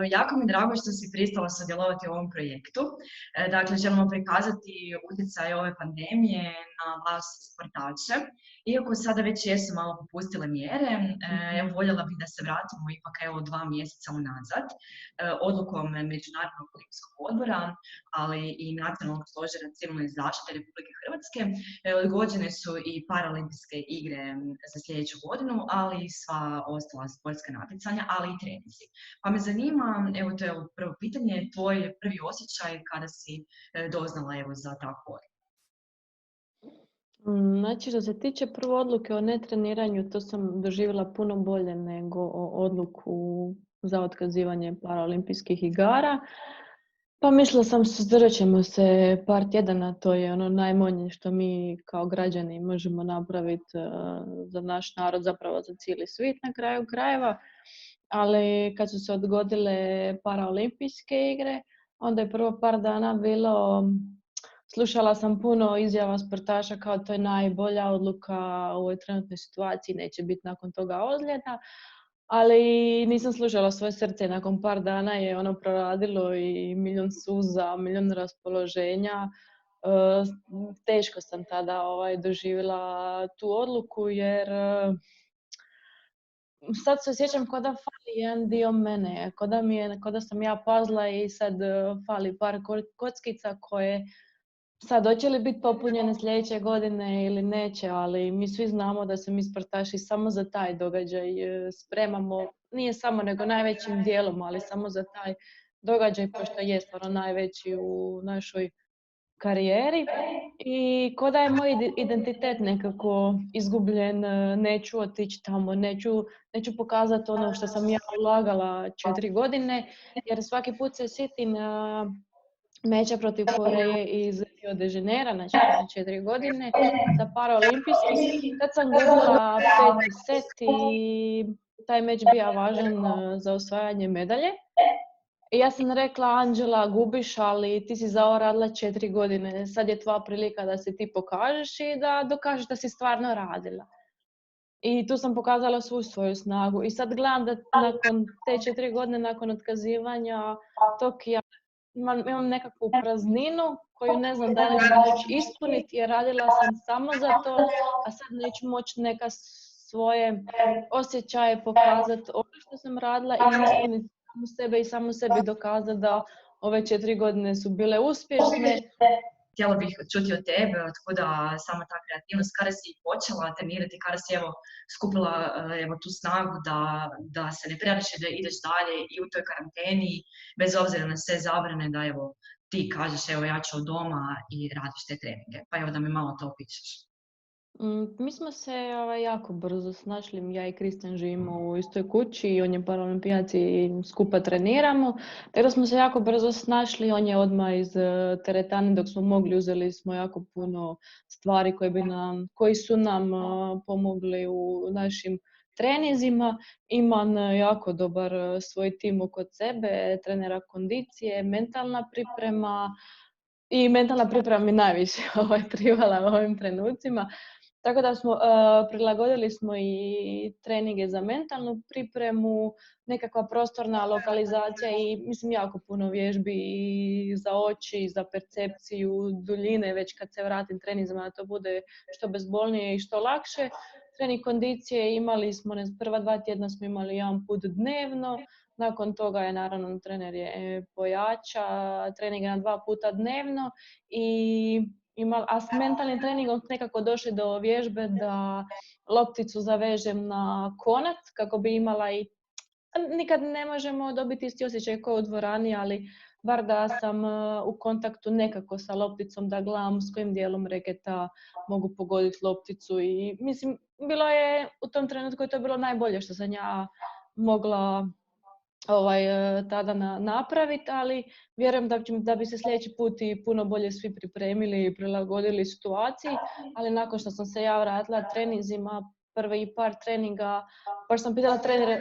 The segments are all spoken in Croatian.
Jako mi je drago što si pristala sudjelovati u ovom projektu. Dakle, želimo prikazati utjecaj ove pandemije na vas sportače. Iako sada već jesu malo popustile mjere, voljela bih da se vratimo ipak 2 mjeseca unazad. Odlukom Međunarodnog olimpijskog odbora, ali i Nacionalnog stožera civilne zaštite Republike Hrvatske, odgođene su i paraolimpijske igre za sljedeću godinu, ali i sva ostala sportska natjecanja, ali i treninzi. Pa me zanima, to je prvo pitanje, tvoj prvi osjećaj kada si doznala za takvu odluku. Znači, što se tiče prve odluke o netreniranju, to sam doživjela puno bolje nego odluku za otkazivanje paraolimpijskih igara. Pa mislila sam, suzdržat ćemo se par tjedana, to je ono najmanje što mi kao građani možemo napraviti za naš narod, zapravo za cijeli svijet na kraju krajeva. Ali kad su se odgodile paraolimpijske igre, onda je prvo par dana bilo, slušala sam puno izjava sportaša kao to je najbolja odluka u ovoj trenutnoj situaciji, neće biti nakon toga ozljeda. Ali nisam slušala svoje srce, nakon par dana je ono proradilo i milijun suza, milijun raspoloženja. Teško sam tada doživjela tu odluku jer sad se osjećam kao da fali jedan dio mene, kao da sam ja pazla i sad fali par kockica koje sad hoće li biti popunjene sljedeće godine ili neće, ali mi svi znamo da se mi sportaši samo za taj događaj spremamo, nije samo nego najvećim dijelom, ali samo za taj događaj pošto je stvarno najveći u našoj karijeri i ko da je moj identitet nekako izgubljen, neću otići tamo, neću pokazati ono što sam ja ulagala 4 godine, jer svaki put se sjetim meča protiv Koreje iz Rio de Janeiro, znači 4 godine, za paraolimpijskih, kad sam gubila 5. set i taj meč bio važan za osvajanje medalje. I ja sam rekla, Anđela, gubiš, ali ti si za ovo radila 4 godine. Sad je tvoja prilika da se ti pokažeš i da dokažeš da si stvarno radila. I tu sam pokazala svu svoju snagu. I sad gledam da nakon te 4 godine, nakon otkazivanja Tokija, imam nekakvu prazninu koju ne znam da li ću moći ispuniti jer radila sam samo za to, a sad neću moći neka svoje osjećaje pokazati ono što sam radila i ispuniti samu sebe i samu sebi dokazati da ove 4 godine su bile uspješne. Htjela bih čuti od tebe, otkuda sama ta kreativnost, kada si počela trenirati, kada si skupila tu snagu da se ne predaš da ideš dalje i u toj karanteni, bez obzira na sve zabrane, da ti kažeš ja ću od doma i radiš te treninge. Pa da mi malo to opišeš. Mi smo se jako brzo snašli, ja i Kristijan živimo u istoj kući i on je paraolimpijac i skupa treniramo. Tako da smo se jako brzo snašli, on je odmah iz teretane dok smo mogli, uzeli smo jako puno stvari koji su nam pomogli u našim treninzima. Imam jako dobar svoj tim oko sebe, trenera kondicije, mentalna priprema i mentalna priprema mi najviše trivala u ovim trenucima. Tako da prilagodili smo i treninge za mentalnu pripremu, nekakva prostorna lokalizacija i mislim jako puno vježbi i za oči, i za percepciju duljine, već kad se vratim trenizama da to bude što bezbolnije i što lakše. Trening kondicije imali smo, prva 2 tjedna smo imali 1 put dnevno, nakon toga je naravno trener pojača treninge na 2 puta dnevno a s mentalnim treningom nekako došli do vježbe da lopticu zavežem na konac kako bi imala i nikad ne možemo dobiti isti osjećaj kao u dvorani, ali bar da sam u kontaktu nekako sa lopticom, da gledam s kojim dijelom reketa mogu pogoditi lopticu i mislim, bilo je u tom trenutku je to bilo najbolje što sam ja mogla tada napraviti, ali vjerujem da bi se sljedeći put i puno bolje svi pripremili i prilagodili situaciji, ali nakon što sam se ja vratila treninzima prvi par treninga, baš sam pitala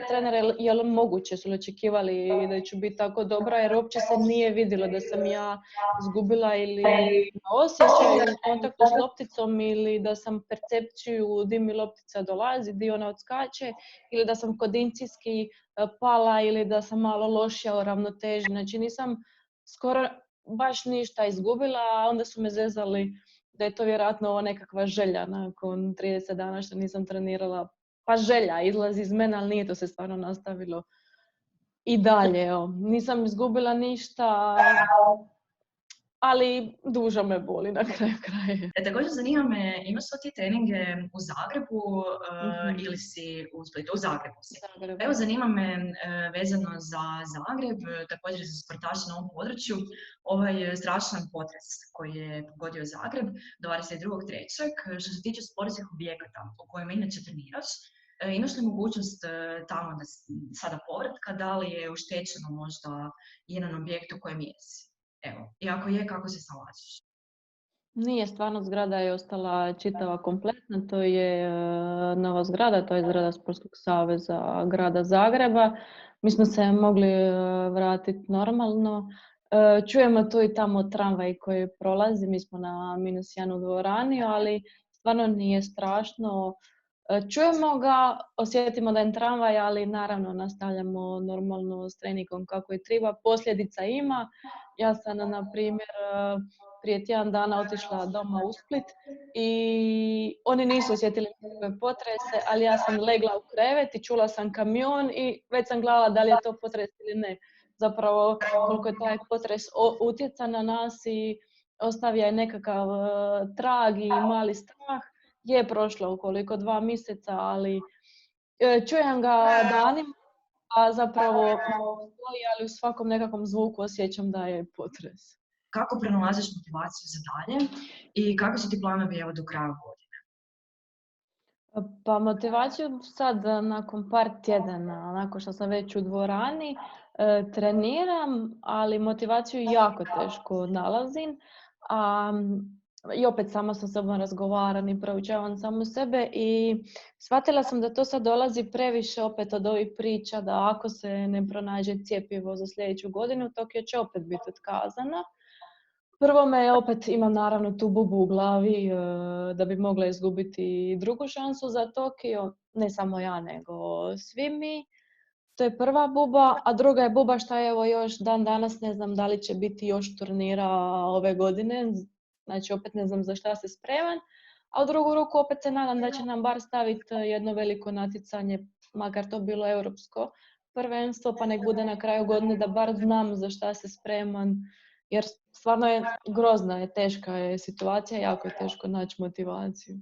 trenere je li moguće, su li očekivali da ću biti tako dobra, jer uopće se nije vidjelo da sam ja izgubila ili na osjećaj u kontaktu s lopticom ili da sam percepciju di mi loptica dolazi, di ona odskače ili da sam kondicijski pala ili da sam malo lošija u ravnoteži. Znači nisam skoro baš ništa izgubila, a onda su me zezali da je to vjerojatno ovo nekakva želja nakon 30 dana što nisam trenirala. Pa želja izlazi iz mene, ali nije to se stvarno nastavilo i dalje. Evo. Nisam izgubila ništa, ali dužo me boli na kraju kraja. Također zanima me, imaš li ti treninge u Zagrebu ili si u Splitu? U Zagrebu si. Evo zanima me vezano za Zagreb, također za sportaše na ovom području, ovaj strašan potres koji je pogodio Zagreb 22.3. Što se tiče sportskih objekata u kojima inače treniraš, imaš li mogućnost tamo da sada povratka, da li je oštećeno možda jedan objekt u kojem jesi? Evo, i ako je, kako se snalaziš? Nije, stvarno zgrada je ostala čitava kompletna, to je nova zgrada, to je zgrada Sportskog saveza grada Zagreba. Mi smo se mogli vratiti normalno. Čujemo tu i tamo tramvaj koji prolazi, mi smo na -1 u dvorani, ali stvarno nije strašno. Čujemo ga, osjetimo da je tramvaj, ali naravno nastavljamo normalno s treningom kako je treba. Posljedica ima. Ja sam, na primjer, prije tjedan dana otišla doma u Split i oni nisu osjetili nikakve potrese, ali ja sam legla u krevet i čula sam kamion i već sam gledala da li je to potres ili ne. Zapravo koliko je taj potres utjeca na nas i ostavio je nekakav trag i mali strah. Je prošlo okoliko 2 mjeseca, ali čujem ga danima, a zapravo stoji, ali u svakom nekakvom zvuku osjećam da je potres. Kako pronalaziš motivaciju za dalje i kako su ti planovi evo do kraja godine? Pa motivaciju sad nakon par tjedana, nakon što sam već u dvorani, treniram, ali motivaciju jako teško nalazim. I opet sama sa sobom razgovaram i proučavam samu sebe i shvatila sam da to sad dolazi previše opet od ovih priča da ako se ne pronađe cjepivo za sljedeću godinu, Tokio će opet biti otkazano. Prvo opet imam naravno tu bubu u glavi da bi mogla izgubiti drugu šansu za Tokio, ne samo ja nego svi mi. To je prva buba, a druga je buba što evo još dan danas ne znam da li će biti još turnira ove godine. Znači, opet ne znam za šta se spreman, a u drugu ruku opet se nadam da će nam bar staviti jedno veliko natjecanje, makar to bilo europsko prvenstvo, pa nek bude na kraju godine da bar znam za šta se spreman, jer stvarno je grozna, teška je situacija, jako je teško naći motivaciju.